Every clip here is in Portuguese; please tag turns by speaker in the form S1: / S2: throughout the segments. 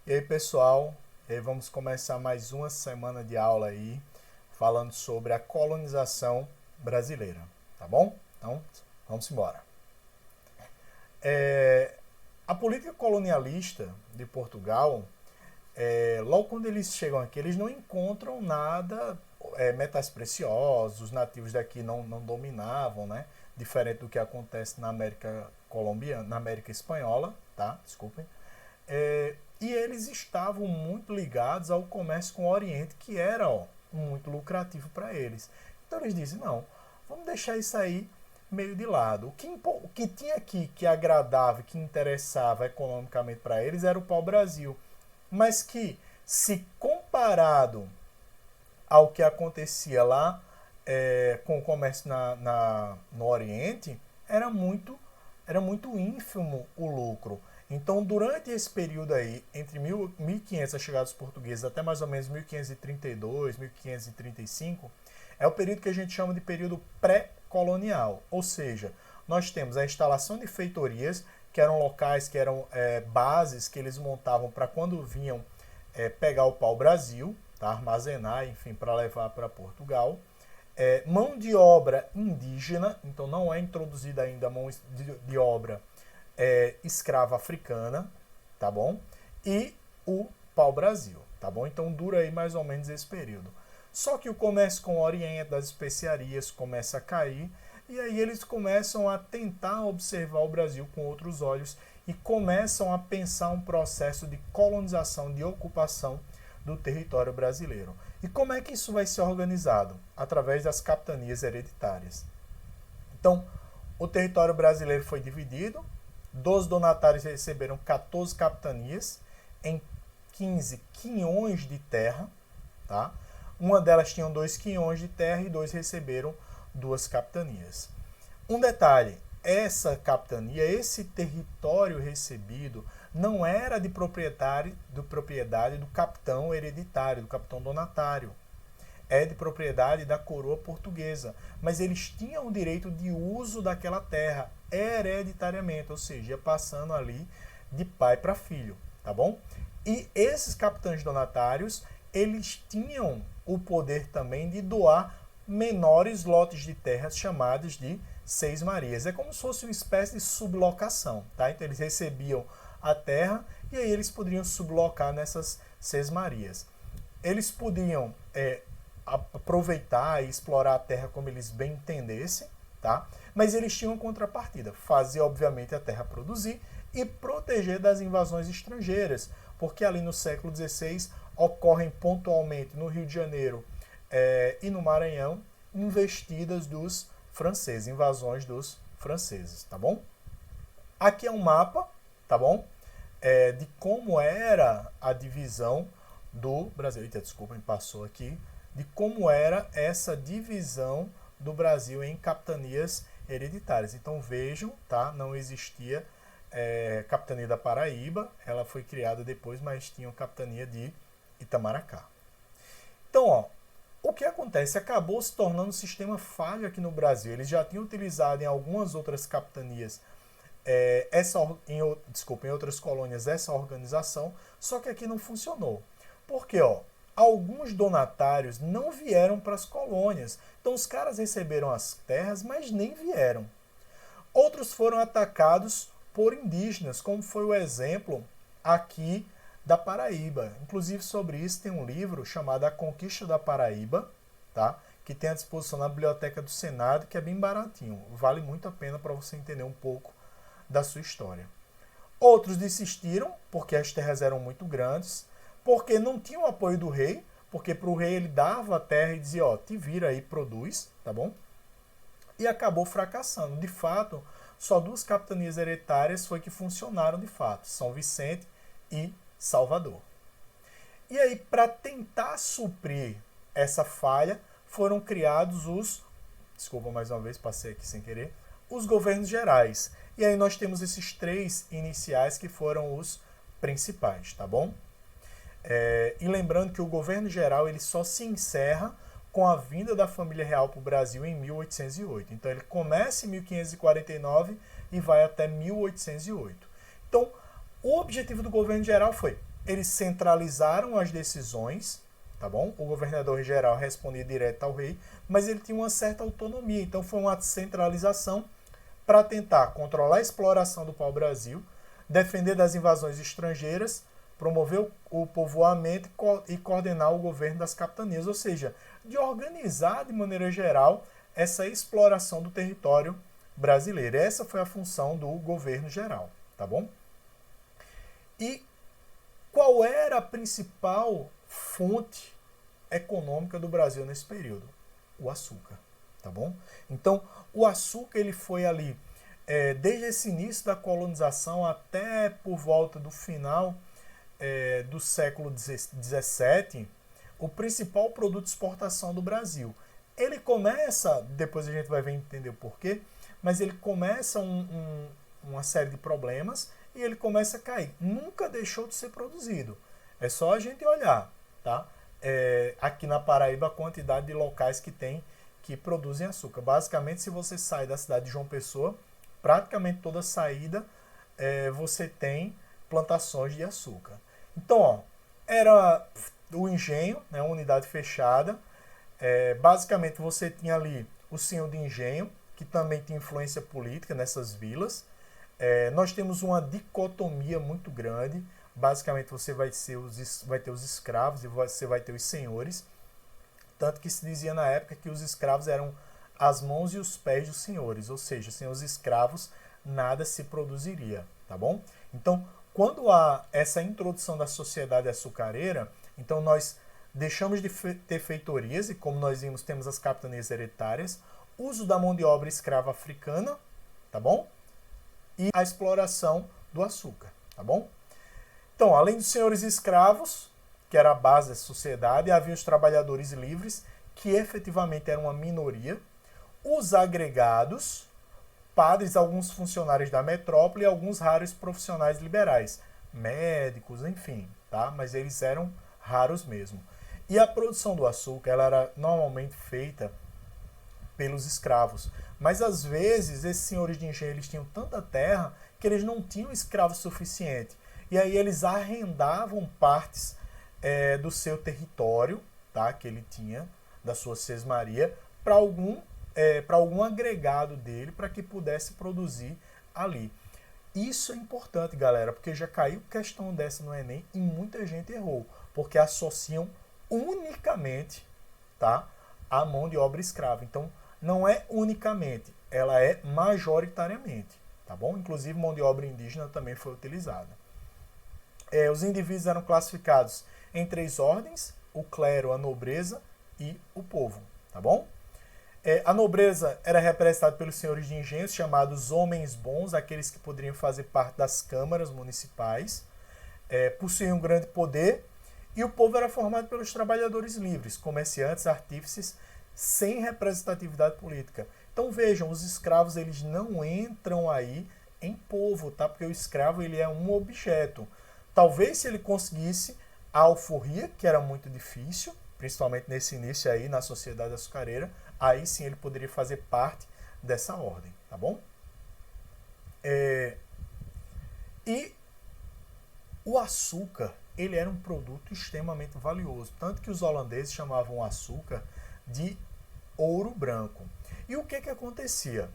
S1: E aí, pessoal, vamos começar mais uma semana de aula aí, falando sobre a colonização brasileira, tá bom? Então, vamos embora. A política colonialista de Portugal, logo quando eles chegam aqui, eles não encontram nada, metais preciosos, os nativos daqui não dominavam, né? Diferente do que acontece na América colombiana, na América espanhola, tá? Desculpem. E eles estavam muito ligados ao comércio com o Oriente, que era muito lucrativo para eles. Então eles dizem, não, vamos deixar isso aí meio de lado. O que tinha aqui que agradava, que interessava economicamente para eles era o pau-brasil. Mas que, se comparado ao que acontecia lá com o comércio no Oriente, era muito ínfimo o lucro. Então, durante esse período aí, entre 1500, a chegada dos portugueses, até mais ou menos 1532, 1535, é o período que a gente chama de período pré-colonial. Ou seja, nós temos a instalação de feitorias, que eram locais, que eram bases que eles montavam para quando vinham pegar o pau-brasil, tá? Armazenar, enfim, para levar para Portugal. Mão de obra indígena, então não é introduzida ainda a mão de obra escrava africana, tá bom? E o pau-brasil, tá bom? Então dura aí mais ou menos esse período. Só que o comércio com o Oriente, das especiarias, começa a cair, e aí eles começam a tentar observar o Brasil com outros olhos e começam a pensar um processo de colonização, de ocupação do território brasileiro. E como é que isso vai ser organizado? Através das capitanias hereditárias. Então, o território brasileiro foi dividido, 12 donatários receberam 14 capitanias em 15 quinhões de terra, tá? Uma delas tinha 2 quinhões de terra e 2 receberam 2 capitanias. Um detalhe, essa capitania, esse território recebido, não era de propriedade do capitão hereditário, do capitão donatário. É de propriedade da coroa portuguesa, mas eles tinham o direito de uso daquela terra hereditariamente, ou seja, ia passando ali de pai para filho, tá bom? E esses capitães donatários, eles tinham o poder também de doar menores lotes de terras chamadas de seis-marias. É como se fosse uma espécie de sublocação, tá? Então eles recebiam a terra e aí eles poderiam sublocar nessas seis-marias. Eles podiam aproveitar e explorar a terra como eles bem entendessem, tá? Mas eles tinham uma contrapartida, fazer obviamente a terra produzir e proteger das invasões estrangeiras, porque ali no século XVI ocorrem pontualmente no Rio de Janeiro e no Maranhão investidas dos franceses, invasões dos franceses, tá bom? Aqui é um mapa, tá bom? De como era a divisão do Brasil. Eita, desculpa, me passou aqui. De como era essa divisão do Brasil em capitanias hereditárias. Então vejam, tá? Não existia capitania da Paraíba, ela foi criada depois, mas tinha a capitania de Itamaracá. Então, o que acontece? Acabou se tornando um sistema falho aqui no Brasil. Eles já tinham utilizado em algumas outras capitanias, em outras colônias, essa organização, só que aqui não funcionou. Por quê? Alguns donatários não vieram para as colônias. Então os caras receberam as terras, mas nem vieram. Outros foram atacados por indígenas, como foi o exemplo aqui da Paraíba. Inclusive sobre isso tem um livro chamado A Conquista da Paraíba, tá? Que tem à disposição na Biblioteca do Senado, que é bem baratinho. Vale muito a pena para você entender um pouco da sua história. Outros desistiram, porque as terras eram muito grandes, porque não tinha o apoio do rei, porque para o rei ele dava a terra e dizia, te vira aí, produz, tá bom? E acabou fracassando. De fato, só 2 capitanias hereditárias foi que funcionaram de fato, São Vicente e Salvador. E aí, para tentar suprir essa falha, foram criados desculpa mais uma vez, passei aqui sem querer, os governos gerais. E aí nós temos esses 3 iniciais que foram os principais, tá bom? E lembrando que o governo geral ele só se encerra com a vinda da família real para o Brasil em 1808. Então ele começa em 1549 e vai até 1808. Então o objetivo do governo geral foi eles centralizaram as decisões, tá bom? O governador geral respondia direto ao rei, mas ele tinha uma certa autonomia. Então foi uma centralização para tentar controlar a exploração do pau-brasil, defender das invasões estrangeiras, promover o povoamento e coordenar o governo das capitanias, ou seja, de organizar de maneira geral essa exploração do território brasileiro. Essa foi a função do governo geral, tá bom? E qual era a principal fonte econômica do Brasil nesse período? O açúcar, tá bom? Então, o açúcar ele foi ali, desde esse início da colonização até por volta do final do século XVII, o principal produto de exportação do Brasil. Ele começa, depois a gente vai ver entender o porquê, mas ele começa uma série de problemas e ele começa a cair. Nunca deixou de ser produzido. É só a gente olhar, tá? Aqui na Paraíba a quantidade de locais que tem que produzem açúcar. Basicamente, se você sai da cidade de João Pessoa, praticamente toda saída você tem plantações de açúcar. Então, ó, era o engenho, né, uma unidade fechada. Basicamente, você tinha ali o senhor de engenho, que também tinha influência política nessas vilas. Nós temos uma dicotomia muito grande. Basicamente, você vai ter os escravos e você vai ter os senhores. Tanto que se dizia na época que os escravos eram as mãos e os pés dos senhores. Ou seja, sem os escravos, nada se produziria. Tá bom? Então, quando há essa introdução da sociedade açucareira, então nós deixamos de ter feitorias, e como nós vimos, temos as capitanias hereditárias, uso da mão de obra escrava africana, tá bom? E a exploração do açúcar, tá bom? Então, além dos senhores escravos, que era a base da sociedade, havia os trabalhadores livres, que efetivamente eram uma minoria, os agregados, padres, alguns funcionários da metrópole e alguns raros profissionais liberais, médicos, enfim, tá? Mas eles eram raros mesmo. E a produção do açúcar, ela era normalmente feita pelos escravos. Mas às vezes esses senhores de engenho eles tinham tanta terra que eles não tinham escravo suficiente. E aí eles arrendavam partes do seu território, tá, que ele tinha, da sua sesmaria, para algum agregado dele, para que pudesse produzir ali. Isso é importante, galera, porque já caiu questão dessa no Enem e muita gente errou, porque associam unicamente, tá, a mão de obra escrava. Então, não é unicamente, ela é majoritariamente, tá bom? Inclusive, mão de obra indígena também foi utilizada. Os indivíduos eram classificados em 3 ordens: o clero, a nobreza e o povo, tá bom? A nobreza era representada pelos senhores de engenhos, chamados homens bons, aqueles que poderiam fazer parte das câmaras municipais, possuíam um grande poder, e o povo era formado pelos trabalhadores livres, comerciantes, artífices, sem representatividade política. Então vejam, os escravos eles não entram aí em povo, tá? Porque o escravo ele é um objeto. Talvez se ele conseguisse a alforria, que era muito difícil, principalmente nesse início aí na sociedade açucareira, aí sim ele poderia fazer parte dessa ordem, tá bom? E o açúcar, ele era um produto extremamente valioso, tanto que os holandeses chamavam o açúcar de ouro branco. E o que acontecia?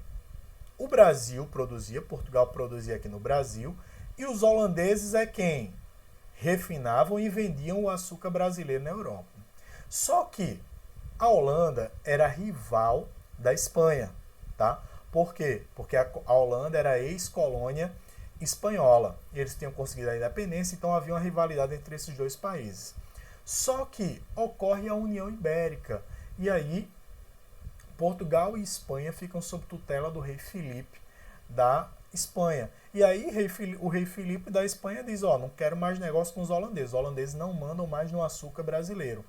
S1: O Brasil produzia, Portugal produzia aqui no Brasil, e os holandeses é quem refinavam e vendiam o açúcar brasileiro na Europa. Só que a Holanda era rival da Espanha, tá? Por quê? Porque a Holanda era ex-colônia espanhola. Eles tinham conseguido a independência, então havia uma rivalidade entre esses dois países. Só que ocorre a União Ibérica, e aí Portugal e Espanha ficam sob tutela do rei Filipe da Espanha. E aí o rei Filipe da Espanha diz, não quero mais negócio com os holandeses não mandam mais no açúcar brasileiro.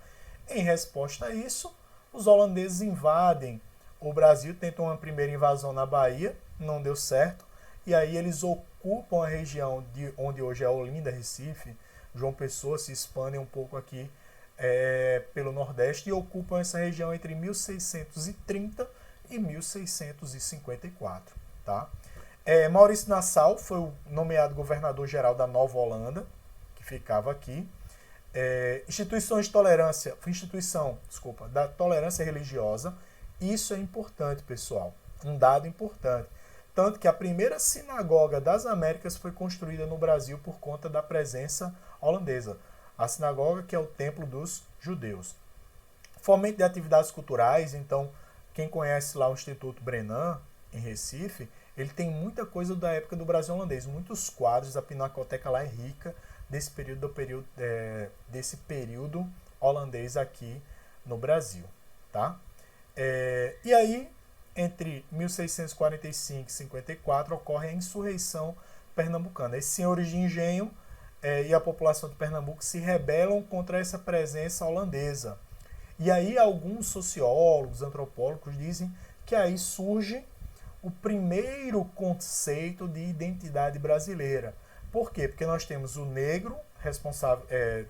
S1: Em resposta a isso, os holandeses invadem o Brasil, tentam uma primeira invasão na Bahia, não deu certo, e aí eles ocupam a região de onde hoje é Olinda, Recife, João Pessoa, se expandem um pouco aqui pelo Nordeste e ocupam essa região entre 1630 e 1654. Tá? Maurício Nassau foi o nomeado governador-geral da Nova Holanda, que que ficava aqui. Instituição da tolerância religiosa. Isso é importante, pessoal. Um dado importante. Tanto que a primeira sinagoga das Américas foi construída no Brasil por conta da presença holandesa. A sinagoga, que é o templo dos judeus. Fomento de atividades culturais. Então, quem conhece lá o Instituto Brennan, em Recife, ele tem muita coisa da época do Brasil holandês. Muitos quadros, a pinacoteca lá é rica desse período holandês aqui no Brasil. Tá? E aí, entre 1645 e 54, ocorre a insurreição pernambucana. Esses senhores de engenho e a população de Pernambuco se rebelam contra essa presença holandesa. E aí alguns sociólogos, antropólogos dizem que aí surge o primeiro conceito de identidade brasileira. Por quê? Porque nós temos o negro,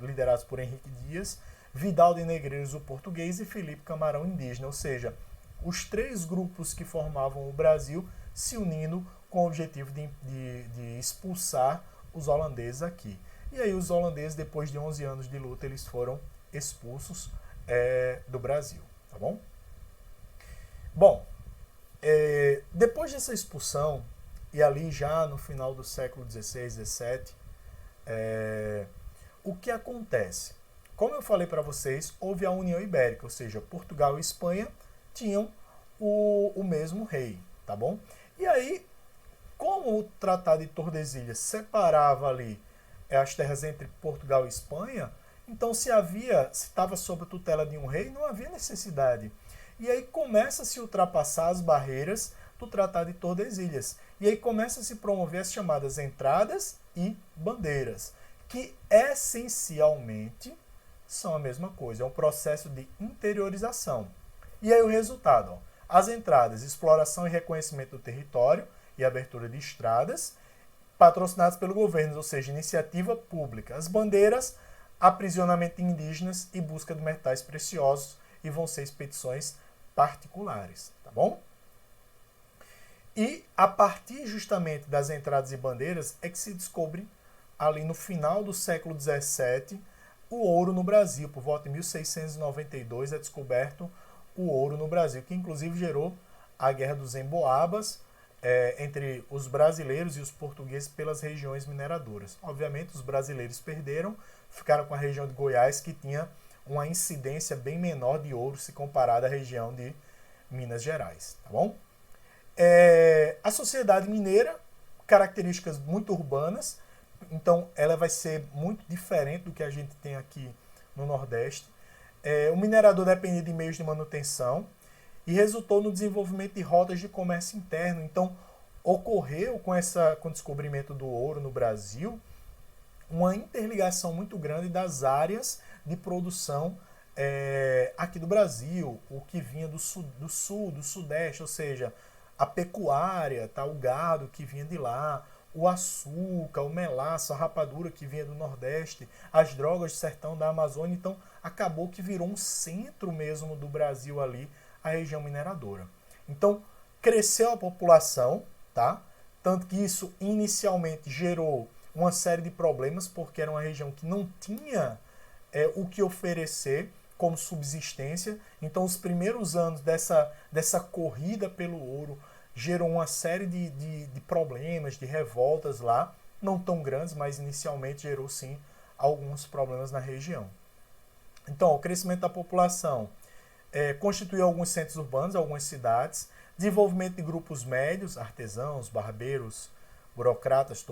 S1: liderados por Henrique Dias, Vidal de Negreiros, o português, e Felipe Camarão, indígena. Ou seja, os três grupos que formavam o Brasil se unindo com o objetivo de expulsar os holandeses aqui. E aí os holandeses, depois de 11 anos de luta, eles foram expulsos do Brasil. Tá bom? Bom, depois dessa expulsão, e ali já no final do século XVI, XVII, o que acontece? Como eu falei para vocês, houve a União Ibérica, ou seja, Portugal e Espanha tinham o mesmo rei, tá bom? E aí, como o Tratado de Tordesilhas separava ali as terras entre Portugal e Espanha, então se estava sob a tutela de um rei, não havia necessidade. E aí começa a se ultrapassar as barreiras do Tratado de Tordesilhas. E aí começa a se promover as chamadas entradas e bandeiras, que essencialmente são a mesma coisa, é um processo de interiorização. E aí o resultado, ó, as entradas, exploração e reconhecimento do território e abertura de estradas, patrocinadas pelo governo, ou seja, iniciativa pública. As bandeiras, aprisionamento de indígenas e busca de metais preciosos, e vão ser expedições particulares, tá bom? E a partir justamente das entradas e bandeiras é que se descobre, ali no final do século XVII, o ouro no Brasil. Por volta de 1692 é descoberto o ouro no Brasil, que inclusive gerou a Guerra dos Emboabas entre os brasileiros e os portugueses pelas regiões mineradoras. Obviamente os brasileiros perderam, ficaram com a região de Goiás, que tinha uma incidência bem menor de ouro se comparada à região de Minas Gerais. Tá bom? A sociedade mineira, características muito urbanas, então ela vai ser muito diferente do que a gente tem aqui no Nordeste. O minerador dependia de meios de manutenção e resultou no desenvolvimento de rotas de comércio interno. Então ocorreu com o descobrimento do ouro no Brasil uma interligação muito grande das áreas de produção aqui do Brasil, o que vinha do sul, do sudeste, ou seja, a pecuária, tá? O gado que vinha de lá, o açúcar, o melaço, a rapadura que vinha do Nordeste, as drogas do sertão da Amazônia. Então acabou que virou um centro mesmo do Brasil ali, a região mineradora. Então cresceu a população, tá? Tanto que isso inicialmente gerou uma série de problemas, porque era uma região que não tinha o que oferecer como subsistência. Então os primeiros anos dessa corrida pelo ouro gerou uma série de problemas, de revoltas lá, não tão grandes, mas inicialmente gerou sim alguns problemas na região. Então o crescimento da população constituiu alguns centros urbanos, algumas cidades, desenvolvimento de grupos médios, artesãos, barbeiros, burocratas,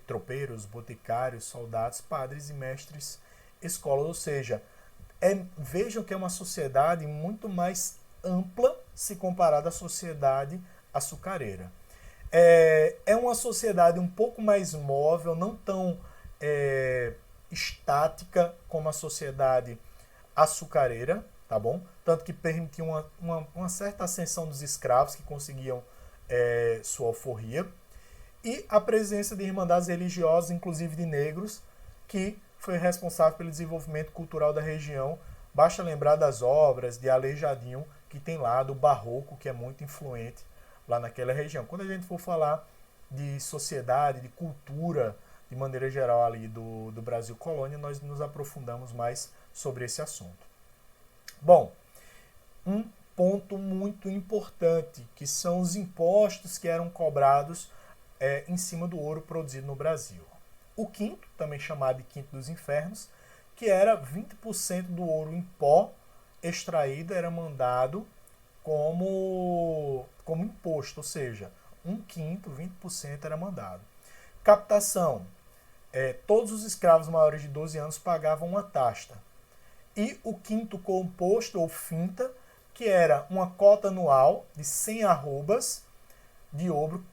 S1: tropeiros, boticários, soldados, padres e mestres, escolas, ou seja, vejam que é uma sociedade muito mais ampla se comparada à sociedade açucareira. É uma sociedade um pouco mais móvel, não tão estática como a sociedade açucareira, tá bom? Tanto que permitiu uma certa ascensão dos escravos que conseguiam sua alforria, e a presença de irmandades religiosas, inclusive de negros, que foi responsável pelo desenvolvimento cultural da região. Basta lembrar das obras de Aleijadinho que tem lá, do barroco, que é muito influente lá naquela região. Quando a gente for falar de sociedade, de cultura de maneira geral ali do Brasil colônia, nós nos aprofundamos mais sobre esse assunto. Bom, um ponto muito importante, que são os impostos que eram cobrados em cima do ouro produzido no Brasil. O quinto, também chamado de quinto dos infernos, que era 20% do ouro em pó extraído era mandado como imposto, ou seja, um quinto, 20% era mandado. Captação. Todos os escravos maiores de 12 anos pagavam uma taxa. E o quinto composto, ou finta, que era uma cota anual de 100 arrobas de ouro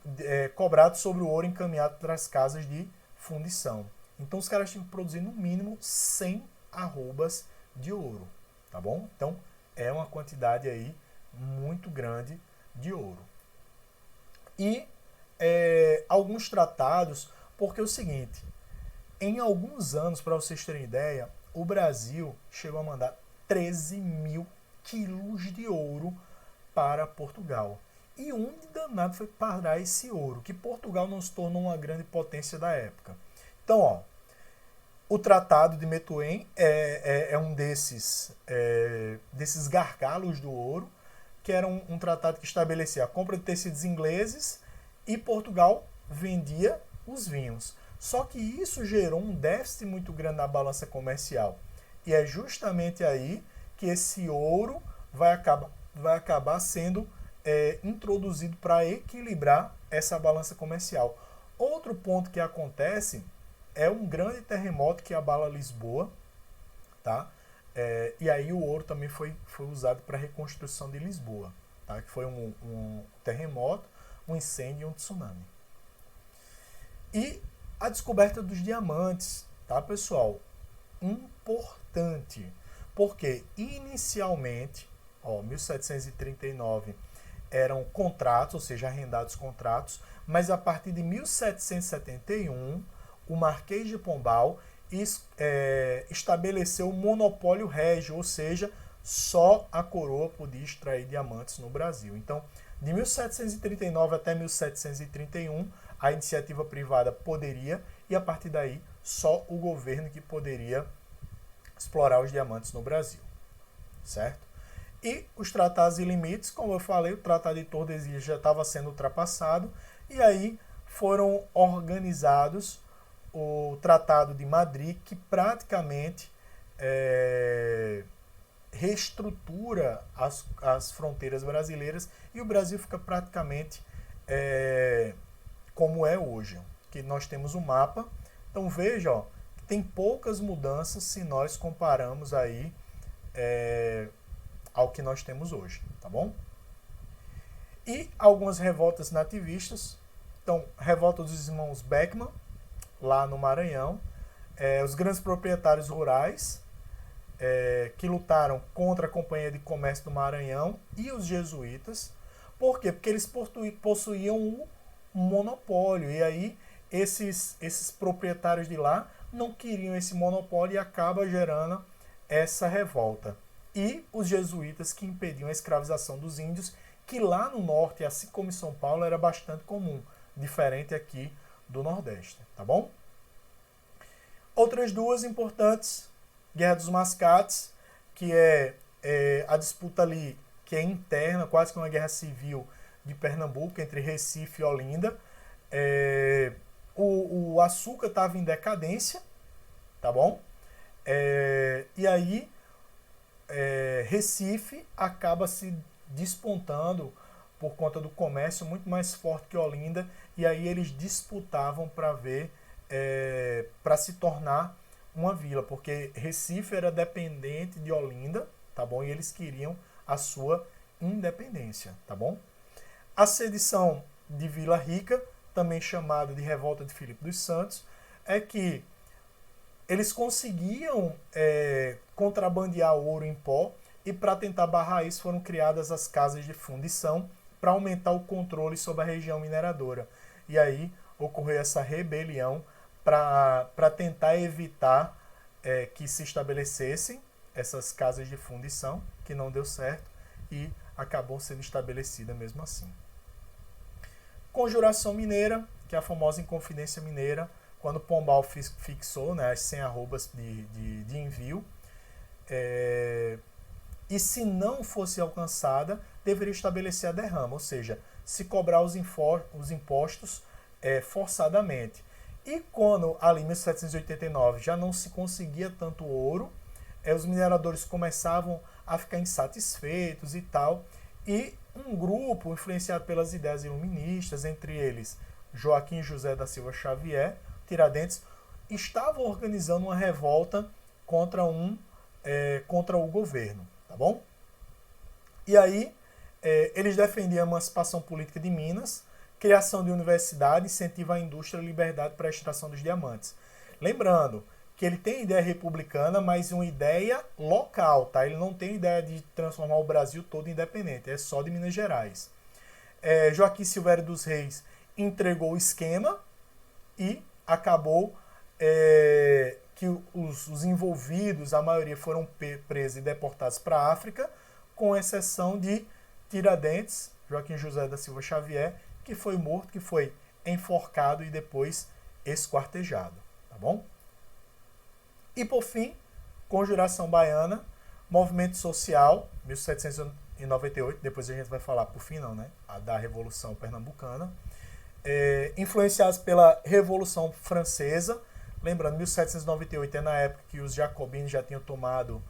S1: cobrado sobre o ouro encaminhado para as casas de fundição. Então os caras tinham que produzir no mínimo 100 arrobas de ouro, tá bom? Então é uma quantidade aí muito grande de ouro. E alguns tratados, porque é o seguinte, em alguns anos, para vocês terem ideia, o Brasil chegou a mandar 13 mil quilos de ouro para Portugal. E onde danado foi parar esse ouro? Que Portugal não se tornou uma grande potência da época. Então, ó, o Tratado de Methuen é um desses gargalos do ouro, que era um tratado que estabelecia a compra de tecidos ingleses e Portugal vendia os vinhos. Só que isso gerou um déficit muito grande na balança comercial. E é justamente aí que esse ouro vai acabar sendo introduzido para equilibrar essa balança comercial. Outro ponto que acontece é um grande terremoto que abala Lisboa, tá? E aí o ouro também foi usado para a reconstrução de Lisboa, tá? Que foi um terremoto, um incêndio e um tsunami. E a descoberta dos diamantes, tá, pessoal? Importante, porque inicialmente, 1739 eram contratos, ou seja, arrendados contratos, mas a partir de 1771, o Marquês de Pombal estabeleceu o monopólio régio, ou seja, só a coroa podia extrair diamantes no Brasil. Então, de 1739 até 1731, a iniciativa privada poderia, e a partir daí, só o governo que poderia explorar os diamantes no Brasil, certo? E os tratados e limites, como eu falei, o Tratado de Tordesilhas já estava sendo ultrapassado, e aí foram organizados o Tratado de Madrid, que praticamente reestrutura as fronteiras brasileiras, e o Brasil fica praticamente como é hoje, que nós temos um mapa. Então veja, ó, tem poucas mudanças se nós comparamos aí ao que nós temos hoje, tá bom? E algumas revoltas nativistas. Então, revolta dos irmãos Beckman, lá no Maranhão, os grandes proprietários rurais que lutaram contra a Companhia de Comércio do Maranhão e os jesuítas. Por quê? Porque eles possuíam um monopólio, e aí esses proprietários de lá não queriam esse monopólio e acaba gerando essa revolta. E os jesuítas que impediam a escravização dos índios, que lá no norte, assim como em São Paulo, era bastante comum, diferente aqui do Nordeste, tá bom? Outras duas importantes, Guerra dos Mascates, que é a disputa ali, que é interna, quase que uma guerra civil de Pernambuco, entre Recife e Olinda. O açúcar estava em decadência, tá bom? E aí Recife acaba se despontando por conta do comércio muito mais forte que Olinda, e aí eles disputavam para ver, para se tornar uma vila, porque Recife era dependente de Olinda, tá bom? E eles queriam a sua independência, tá bom? A sedição de Vila Rica, também chamada de Revolta de Filipe dos Santos, é que eles conseguiam contrabandear ouro em pó, e para tentar barrar isso foram criadas as casas de fundição para aumentar o controle sobre a região mineradora. E aí ocorreu essa rebelião para tentar evitar que se estabelecessem essas casas de fundição, que não deu certo e acabou sendo estabelecida mesmo assim. Conjuração Mineira, que é a famosa Inconfidência Mineira, quando Pombal fixou, né, as 100 arrobas de envio, e se não fosse alcançada, deveria estabelecer a derrama, ou seja, se cobrar os impostos forçadamente. E quando ali em 1789 já não se conseguia tanto ouro, os mineradores começavam a ficar insatisfeitos e tal, e um grupo influenciado pelas ideias iluministas, entre eles Joaquim José da Silva Xavier, Tiradentes, estava organizando uma revolta contra o governo, tá bom? E aí eles defendiam a emancipação política de Minas, criação de universidade, incentivo à indústria e liberdade para a extração dos diamantes. Lembrando que ele tem ideia republicana, mas uma ideia local, tá? Ele não tem ideia de transformar o Brasil todo independente, é só de Minas Gerais. Joaquim Silvério dos Reis entregou o esquema e acabou que os envolvidos, a maioria foram presos e deportados para a África, com exceção de Tiradentes, Joaquim José da Silva Xavier, que foi morto, que foi enforcado e depois esquartejado, tá bom? E por fim, Conjuração Baiana, movimento social, 1798, depois a gente vai falar, por fim não, né? Da Revolução Pernambucana, influenciados pela Revolução Francesa. Lembrando, 1798 é na época que os jacobinos já tinham tomado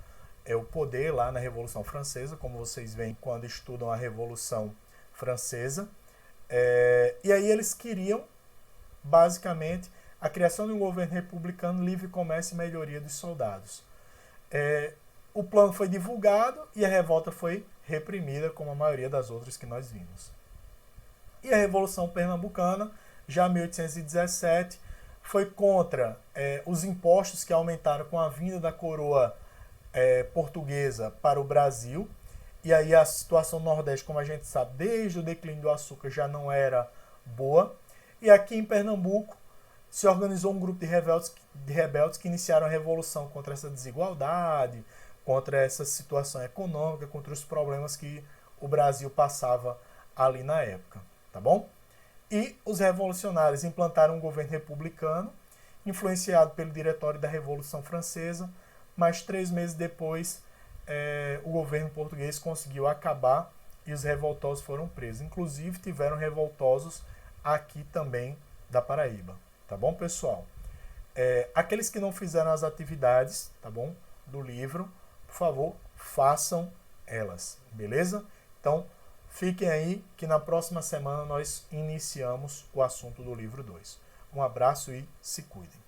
S1: o poder lá na Revolução Francesa, como vocês veem quando estudam a Revolução Francesa. E aí eles queriam, basicamente, a criação de um governo republicano, livre comércio e melhoria dos soldados. O plano foi divulgado e a revolta foi reprimida, como a maioria das outras que nós vimos. E a Revolução Pernambucana, já em 1817, foi contra os impostos que aumentaram com a vinda da coroa portuguesa para o Brasil. E aí a situação no Nordeste, como a gente sabe, desde o declínio do açúcar já não era boa. E aqui em Pernambuco se organizou um grupo de rebeldes que iniciaram a revolução contra essa desigualdade, contra essa situação econômica, contra os problemas que o Brasil passava ali na época, tá bom? E os revolucionários implantaram um governo republicano, influenciado pelo Diretório da Revolução Francesa, mas 3 meses depois o governo português conseguiu acabar e os revoltosos foram presos. Inclusive tiveram revoltosos aqui também da Paraíba. Tá bom, pessoal? Aqueles que não fizeram as atividades, tá bom, do livro, por favor, façam elas, beleza? Então, fiquem aí que na próxima semana nós iniciamos o assunto do livro 2. Um abraço e se cuidem.